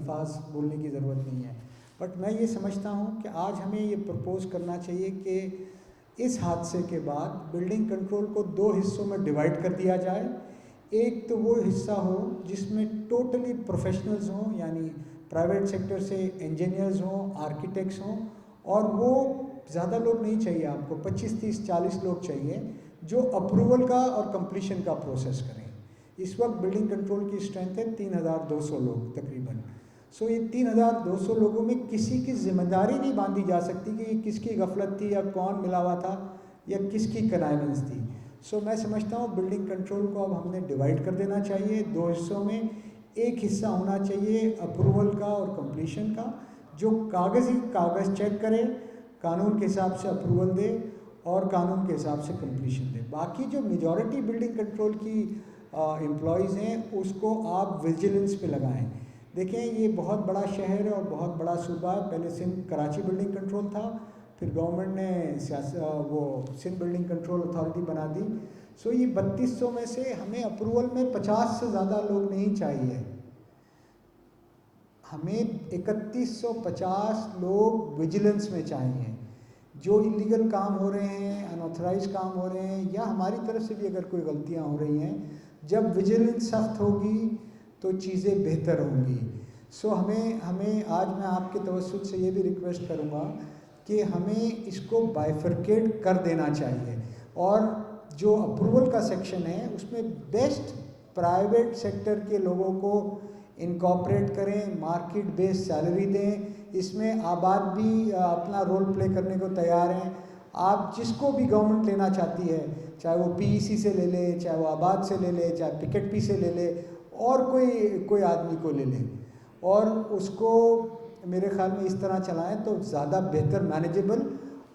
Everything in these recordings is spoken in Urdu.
الفاظ بولنے کی ضرورت نہیں ہے، بٹ میں یہ سمجھتا ہوں کہ آج ہمیں یہ پرپوز کرنا چاہیے کہ اس حادثے کے بعد بلڈنگ کنٹرول کو 2 حصوں میں ڈیوائڈ کر دیا جائے. ایک تو وہ حصہ ہو جس میں ٹوٹلی پروفیشنلز ہوں، یعنی پرائیویٹ سیکٹر سے انجینئرز ہوں، آرکیٹیکٹس ہوں، اور وہ زیادہ لوگ نہیں چاہیے آپ کو، 25 30 40 لوگ چاہیے جو اپروول کا اور کمپلیشن کا پروسیس کریں. اس وقت بلڈنگ کنٹرول کی اسٹرینتھ ہے 3200 لوگ تقریباً. سو یہ 3200 لوگوں میں کسی کی ذمہ داری نہیں باندھی جا سکتی کہ یہ کس کی غفلت تھی یا کون ملا ہوا تھا یا کس کی کنائونس تھی. سو میں سمجھتا ہوں بلڈنگ کنٹرول کو اب ہم نے ڈیوائڈ کر دینا چاہیے 2 حصوں میں. ایک حصہ ہونا چاہیے اپروول کا اور کمپلیشن کا، جو کاغذ چیک کرے، قانون کے حساب سے اپروول دے اور قانون کے حساب سے کمپلیشن دے. باقی جو میجورٹی بلڈنگ کنٹرول کی امپلائیز ہیں اس کو آپ ویجیلنس پہ لگائیں. دیکھیں یہ بہت بڑا شہر ہے اور بہت بڑا صوبہ ہے. پہلے سندھ کراچی بلڈنگ کنٹرول تھا، پھر گورنمنٹ نے وہ سندھ بلڈنگ کنٹرول اتھارٹی بنا دی. سو یہ 3200 میں سے ہمیں اپروول میں 50 سے زیادہ لوگ نہیں چاہیے. ہمیں 3150 لوگ ویجیلنس میں چاہیے. جو انلیگل کام ہو رہے ہیں، انآتھرائز کام ہو رہے ہیں، یا ہماری طرف سے بھی اگر کوئی غلطیاں ہو رہی ہیں، جب ویجیلنس سخت ہوگی تو چیزیں بہتر ہوں گی. سو ہمیں آج میں آپ کے توسط سے یہ بھی ریکویسٹ کروں گا کہ ہمیں اس کو بائیفرکیٹ کر دینا چاہیے، اور جو اپروول کا سیکشن ہے اس میں بیسٹ پرائیویٹ سیکٹر کے لوگوں کو انکارپوریٹ کریں، مارکیٹ بیس سیلری دیں. اس میں آباد بھی اپنا رول پلے کرنے کو تیار ہیں. آپ جس کو بھی گورنمنٹ لینا چاہتی ہے، چاہے وہ پی ای سی سے لے لے، چاہے وہ آباد سے لے لے، چاہے پکٹ پی سے لے لے، اور کوئی آدمی کو لے لیں، اور اس کو میرے خیال میں اس طرح چلائیں تو زیادہ بہتر مینیجیبل،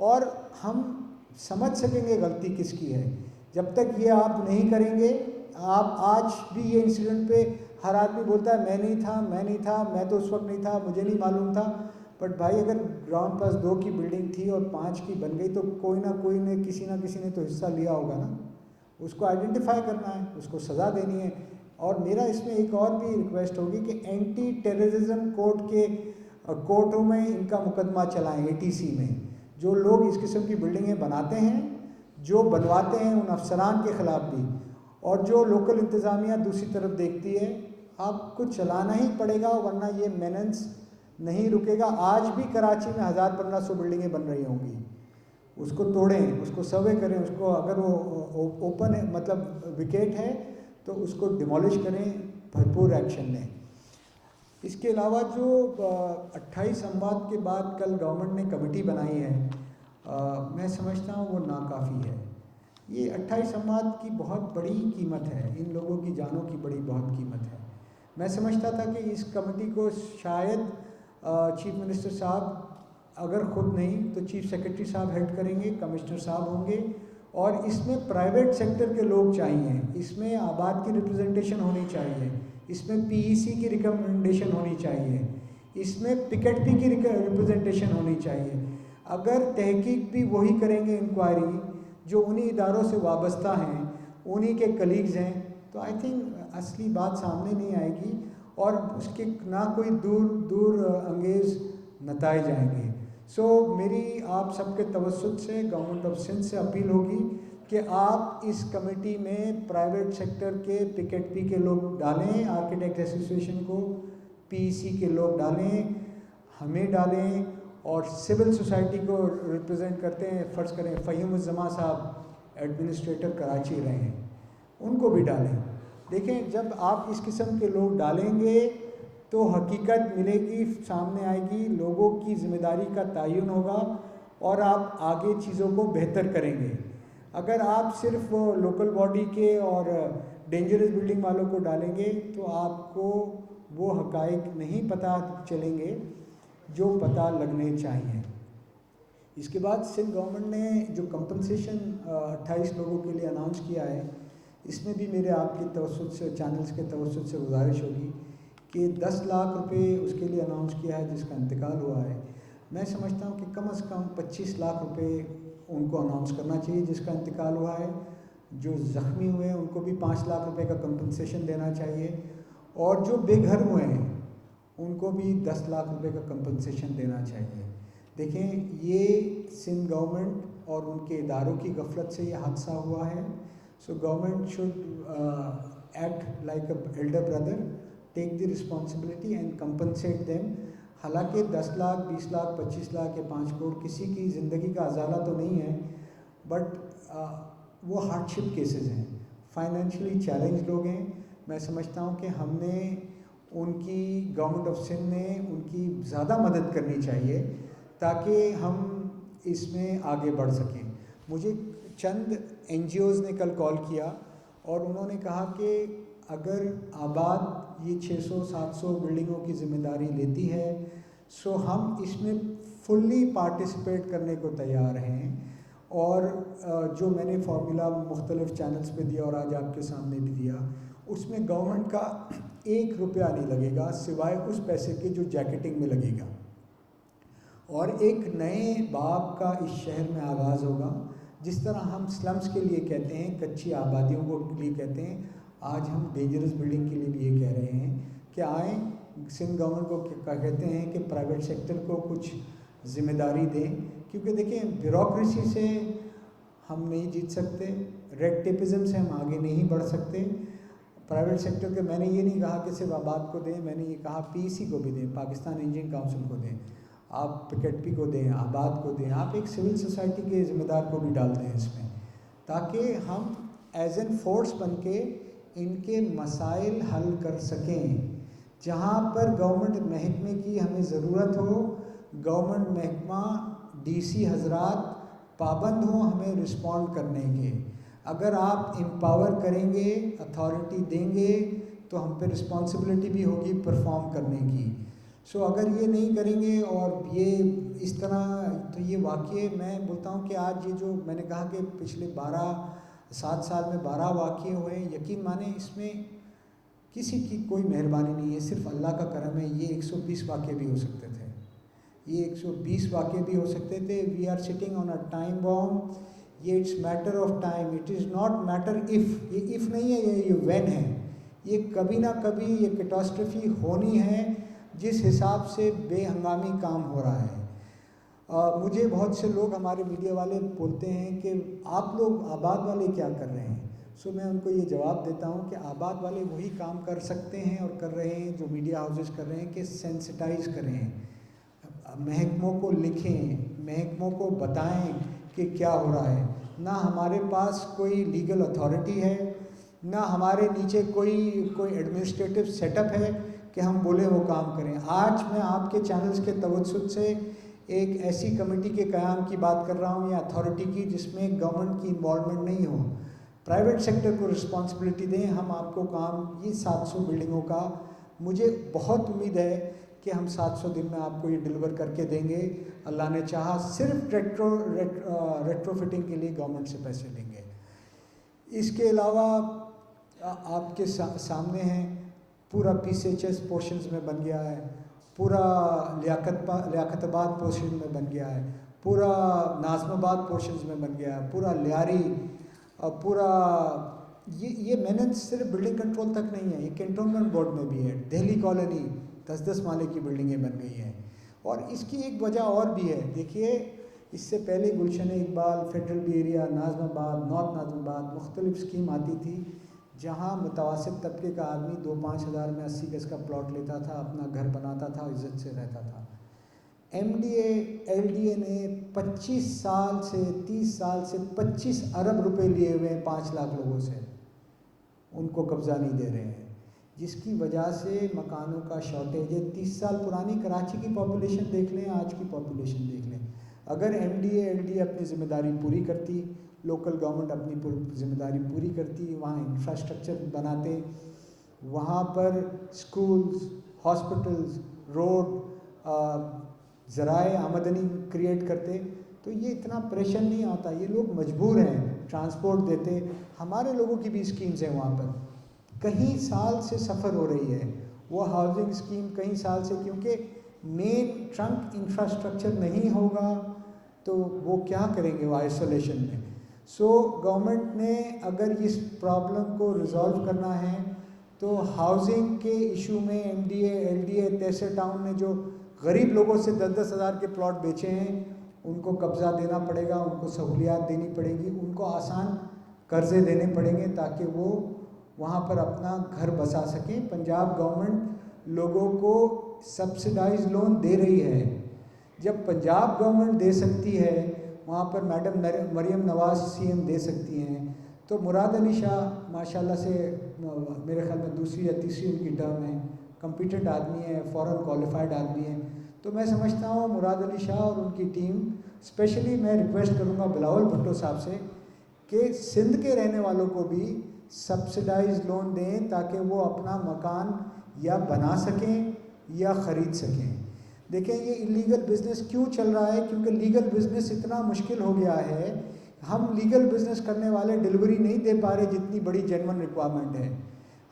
اور ہم سمجھ سکیں گے غلطی کس کی ہے. جب تک یہ آپ نہیں کریں گے، آپ آج بھی یہ انسیڈنٹ پہ ہر آدمی بولتا ہے میں نہیں تھا، میں تو اس وقت نہیں تھا، مجھے نہیں معلوم تھا. بٹ بھائی اگر گراؤنڈ پلس 2 کی بلڈنگ تھی اور 5 کی بن گئی تو کوئی نہ کوئی نے کسی نے تو حصہ لیا ہوگا نا. اس کو آئیڈینٹیفائی کرنا ہے، اس کو سزا دینی ہے. اور میرا اس میں ایک اور بھی ریکویسٹ ہوگی کہ اینٹی ٹیررزم کورٹوں میں ان کا مقدمہ چلائیں. ATC میں جو لوگ اس قسم کی بلڈنگیں بناتے ہیں، جو بنواتے ہیں، ان افسران کے خلاف بھی، اور جو لوکل انتظامیہ دوسری طرف دیکھتی ہے. آپ کو چلانا ہی پڑے گا ورنہ یہ میننس نہیں رکے گا. آج بھی کراچی میں 1500 بلڈنگیں بن رہی ہوں گی. اس کو توڑیں، اس کو سروے کریں، اس کو اگر وہ اوپن ہے مطلب ویکیٹ ہے تو اس کو ڈیمولش کریں، بھرپور ایکشن لیں. اس کے علاوہ جو 28 اموات کے بعد کل گورنمنٹ نے کمیٹی بنائی ہے، میں سمجھتا ہوں وہ ناکافی ہے. یہ 28 اموات کی بہت بڑی قیمت ہے، ان لوگوں کی جانوں کی بہت قیمت ہے. میں سمجھتا تھا کہ اس کمیٹی کو شاید چیف منسٹر صاحب اگر خود نہیں تو چیف سیکرٹری صاحب ہیڈ کریں گے، کمشنر صاحب ہوں گے، اور اس میں پرائیویٹ سیکٹر کے لوگ چاہیے. اس میں آباد کی ریپرزنٹیشن ہونی چاہیے، اس میں PEC کی ریکمنڈیشن ہونی چاہیے، اس میں پکٹ پی کی ریپرزنٹیشن ہونی چاہیے. اگر تحقیق بھی وہی کریں گے، انکوائری جو انہی اداروں سے وابستہ ہیں، انہی کے کلیگز ہیں، تو آئی تھنک اصلی بات سامنے نہیں آئے گی اور اس کے نہ کوئی دور انگیز نتائج آئیں گے. سو میری آپ سب کے توسط سے گورنمنٹ آف سندھ سے اپیل ہوگی کہ آپ اس کمیٹی میں پرائیویٹ سیکٹر کے پکٹ پی کے لوگ ڈالیں، آرکیٹیکٹ ایسوسیشن کو PEC کے لوگ ڈالیں، ہمیں ڈالیں، اور سول سوسائٹی کو ریپرزینٹ کرتے ہیں. فرض کریں فہیم الزماں صاحب ایڈمنسٹریٹر کراچی رہے ہیں، ان کو بھی ڈالیں. دیکھیں جب آپ اس قسم کے لوگ ڈالیں گے تو حقیقت ملے گی، سامنے آئے گی، لوگوں کی ذمہ داری کا تعین ہوگا اور آپ آگے چیزوں کو بہتر کریں گے. اگر آپ صرف لوکل باڈی کے اور ڈینجرس بلڈنگ والوں کو ڈالیں گے تو آپ کو وہ حقائق نہیں پتہ چلیں گے جو پتہ لگنے چاہیے. اس کے بعد سندھ گورنمنٹ نے جو کمپنسیشن 28 لوگوں کے لیے اناؤنس کیا ہے، اس میں بھی میرے آپ کے توسط سے، چینلز کے توسط سے گزارش ہوگی کہ 10 لاکھ روپے اس کے لیے اناؤنس کیا ہے جس کا انتقال ہوا ہے. میں سمجھتا ہوں کہ کم از کم 25 لاکھ روپے ان کو اناؤنس کرنا چاہیے جس کا انتقال ہوا ہے. جو زخمی ہوئے ہیں ان کو بھی 5 لاکھ روپے کا کمپنسیشن دینا چاہیے، اور جو بے گھر ہوئے ہیں ان کو بھی 10 لاکھ روپے کا کمپنسیشن دینا چاہیے. دیکھیں یہ سندھ گورنمنٹ اور ان کے اداروں کی غفلت سے یہ حادثہ ہوا ہے. So government should act like a elder brother, take the responsibility and compensate them. حالانکہ 10 لاکھ 20 لاکھ 25 لاکھ یا 5 کروڑ کسی کی زندگی کا ازالہ تو نہیں ہے, بٹ وہ ہارڈ شپ کیسز ہیں, فائنینشلی چیلنج لوگ ہیں. میں سمجھتا ہوں کہ ہم نے ان کی گورنمنٹ آف سندھ نے ان کی زیادہ مدد کرنی چاہیے تاکہ ہم اس میں آگے بڑھ سکیں. مجھے چند این جی اوز نے کل کال کیا اور انہوں نے کہا کہ اگر آباد یہ 600-700 بلڈنگوں کی ذمہ داری لیتی ہے سو ہم اس میں فلی پارٹیسپیٹ کرنے کو تیار ہیں. اور جو میں نے فارمولا مختلف چینلز پہ دیا اور آج آپ کے سامنے بھی دیا, اس میں گورنمنٹ کا 1 روپیہ نہیں لگے گا سوائے اس پیسے کے جو جیکٹنگ میں لگے گا. اور ایک نئے باب کا اس شہر میں آغاز ہوگا. جس طرح ہم سلمز کے لیے کہتے ہیں, کچی آبادیوں کو لیے کہتے ہیں, آج ہم ڈینجرس بلڈنگ کے لیے بھی یہ کہہ رہے ہیں کہ آئیں سندھ گورنمنٹ کو کہتے ہیں کہ پرائیویٹ سیکٹر کو کچھ ذمہ داری دیں. کیونکہ دیکھیں بیوروکریسی سے ہم نہیں جیت سکتے, ریڈ ٹیپزم سے ہم آگے نہیں بڑھ سکتے. پرائیویٹ سیکٹر کے میں نے یہ نہیں کہا کہ صرف آباد کو دیں, میں نے یہ کہا پی سی کو بھی دیں, پاکستان انجینئرنگ کاؤنسل کو دیں, آپ پکیٹپی کو دیں, آباد کو دیں, آپ ایک سول سوسائٹی کے ذمہ دار کو بھی ڈال دیں اس میں, تاکہ ہم ایز این فورس بن کے ان کے مسائل حل کر سکیں. جہاں پر گورنمنٹ محکمے کی ہمیں ضرورت ہو, گورنمنٹ محکمہ ڈی سی حضرات پابند ہوں ہمیں رسپونڈ کرنے کے. اگر آپ امپاور کریں گے, اتھارٹی دیں گے, تو ہم پہ رسپانسبلٹی بھی ہوگی پرفارم کرنے کی. سو اگر یہ نہیں کریں گے اور یہ اس طرح, تو یہ واقعے میں بولتا ہوں کہ آج یہ جو میں نے کہا کہ پچھلے 7 سال میں 12 واقعے ہوئے ہیں, یقین مانیں اس میں کسی کی کوئی مہربانی نہیں ہے, صرف اللہ کا کرم ہے. یہ 120 واقعے بھی ہو سکتے تھے, یہ 120 واقعے بھی ہو سکتے تھے. We are sitting on a time bomb. یہ it's matter of time, it is not matter if. یہ اف نہیں ہے, یہ وین ہے. یہ کبھی نہ کبھی یہ کیٹاسٹرفی ہونی ہے جس حساب سے بے ہنگامی کام ہو رہا ہے. مجھے بہت سے لوگ ہمارے میڈیا والے بولتے ہیں کہ آپ لوگ آباد والے کیا کر رہے ہیں. سو میں ان کو یہ جواب دیتا ہوں کہ آباد والے وہی کام کر سکتے ہیں اور کر رہے ہیں جو میڈیا ہاؤسز کر رہے ہیں کہ سینسٹائز کریں, محکموں کو لکھیں, محکموں کو بتائیں کہ کیا ہو رہا ہے. نہ ہمارے پاس کوئی لیگل اتھارٹی ہے, نہ ہمارے نیچے کوئی ایڈمنسٹریٹو سیٹ اپ ہے کہ ہم بولیں وہ کام کریں. آج میں آپ کے چینلز کے توسط سے ایک ایسی کمیٹی کے قیام کی بات کر رہا ہوں یا اتھارٹی کی جس میں گورنمنٹ کی انوالومنٹ نہیں ہو. پرائیویٹ سیکٹر کو رسپانسبلٹی دیں, ہم آپ کو کام یہ 700 بلڈنگوں کا, مجھے بہت امید ہے کہ ہم 700 دن میں آپ کو یہ ڈلیور کر کے دیں گے. اللہ نے چاہا صرف ریٹرو فٹنگ کے لیے گورنمنٹ سے پیسے لیں گے. اس کے علاوہ آپ کے سامنے ہیں پورا PCHS پورشنز میں بن گیا ہے, پورا لیاقت آباد پورشن میں بن گیا ہے, پورا ناظم آباد پورشنز میں بن گیا ہے, پورا لیاری, اور پورا یہ میننس صرف بلڈنگ کنٹرول تک نہیں ہے, یہ کنٹونمنٹ بورڈ میں بھی ہے. دہلی کالونی 10-10 مالے کی بلڈنگیں بن گئی ہیں. اور اس کی ایک وجہ اور بھی ہے. دیکھیے اس سے پہلے Gulshan Iqbal, federal be area, ناظم آباد, نارتھ ناظم آباد, مختلف اسکیم آتی تھی جہاں متوسط طبقے کا آدمی 2-5 ہزار میں 80 گز کا پلاٹ لیتا تھا, اپنا گھر بناتا تھا, عزت سے رہتا تھا. MDA LDA نے 25 سال سے 30 سال سے 25 ارب روپے لیے ہوئے ہیں 5 لاکھ لوگوں سے, ان کو قبضہ نہیں دے رہے ہیں, جس کی وجہ سے مکانوں کا شارٹیج ہے. 30 سال پرانی کراچی کی پاپولیشن دیکھ لیں, آج کی پاپولیشن دیکھ لیں. اگر MDA LDA اپنی ذمہ داری پوری کرتی, لوکل گورنمنٹ اپنی ذمہ داری پوری کرتی, وہاں انفراسٹرکچر بناتے, وہاں پر اسکولز, ہاسپٹلز, روڈ, ذرائع آمدنی کریٹ کرتے, تو یہ اتنا پریشر نہیں آتا. یہ لوگ مجبور ہیں, ٹرانسپورٹ دیتے. ہمارے لوگوں کی بھی اسکیمز ہیں وہاں پر, کئی سال سے سفر ہو رہی ہے وہ ہاؤسنگ اسکیم کئی سال سے, کیونکہ مین ٹرنک انفراسٹرکچر نہیں ہوگا تو وہ کیا کریں گے وہ آئسولیشن میں. سو گورنمنٹ نے اگر اس پرابلم کو ریزالو کرنا ہے تو ہاؤسنگ کے ایشو میں LDA تیسرا ٹاؤن نے جو غریب لوگوں سے 10-10 ہزار کے پلاٹ بیچے ہیں ان کو قبضہ دینا پڑے گا، ان کو سہولیات دینی پڑے گی، ان کو آسان قرضے دینے پڑیں گے تاکہ وہ وہاں پر اپنا گھر بسا سکیں۔ پنجاب گورنمنٹ لوگوں کو سبسڈائز لون دے رہی ہے۔ جب پنجاب گورنمنٹ دے سکتی ہے، وہاں پر میڈم مریم نواز CM دے سکتی ہیں، تو مراد علی شاہ ماشاءاللہ سے میرے خیال میں دوسری یا تیسری ان کی ٹرم ہے، کمپیٹنٹ آدمی ہے، فوراً کوالیفائڈ آدمی ہے، تو میں سمجھتا ہوں مراد علی شاہ اور ان کی ٹیم، اسپیشلی میں ریکویسٹ کروں گا بلاول بھٹو صاحب سے کہ سندھ کے رہنے والوں کو بھی سبسڈائز لون دیں تاکہ وہ اپنا مکان یا بنا سکیں یا خرید سکیں۔ دیکھیں یہ اللیگل بزنس کیوں چل رہا ہے؟ کیونکہ لیگل بزنس اتنا مشکل ہو گیا ہے، ہم لیگل بزنس کرنے والے ڈلیوری نہیں دے پا رہے جتنی بڑی جینون ریکوائرمنٹ ہے۔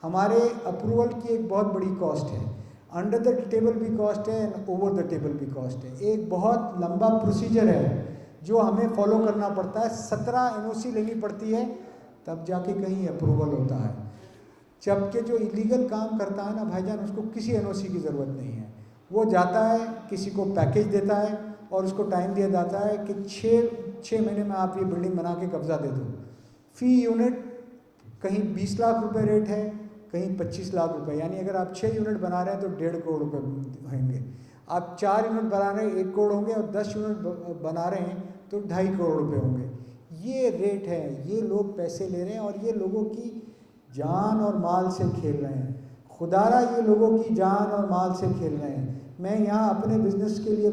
ہمارے اپروول کی ایک بہت بڑی کاسٹ ہے، انڈر دا ٹیبل بھی کاسٹ ہے، اوور دا ٹیبل بھی کاسٹ ہے۔ ایک بہت لمبا پروسیجر ہے جو ہمیں فالو کرنا پڑتا ہے، 17 NOC لینی پڑتی ہے تب جا کے کہیں اپروول ہوتا ہے، جبکہ جو اللیگل کام کرتا ہے نا بھائی جان، اس کو کسی NOC کی ضرورت نہیں ہے۔ وہ جاتا ہے، کسی کو پیکیج دیتا ہے اور اس کو ٹائم دیا جاتا ہے کہ 6 مہینے میں آپ یہ بلڈنگ بنا کے قبضہ دے دو۔ فی یونٹ کہیں 20 لاکھ روپے ریٹ ہے، کہیں 25 لاکھ روپے، یعنی اگر آپ 6 یونٹ بنا رہے ہیں تو 1.5 کروڑ روپے ہوں گے، آپ 4 یونٹ بنا رہے ہیں 1 کروڑ ہوں گے، اور 10 یونٹ بنا رہے ہیں تو 2.5 کروڑ روپے ہوں گے۔ یہ ریٹ ہے، یہ لوگ پیسے لے رہے ہیں اور یہ لوگوں کی جان اور مال سے کھیل رہے ہیں۔ خدا را یہ لوگوں کی جان اور مال سے کھیل رہے ہیں۔ میں یہاں اپنے بزنس کے لیے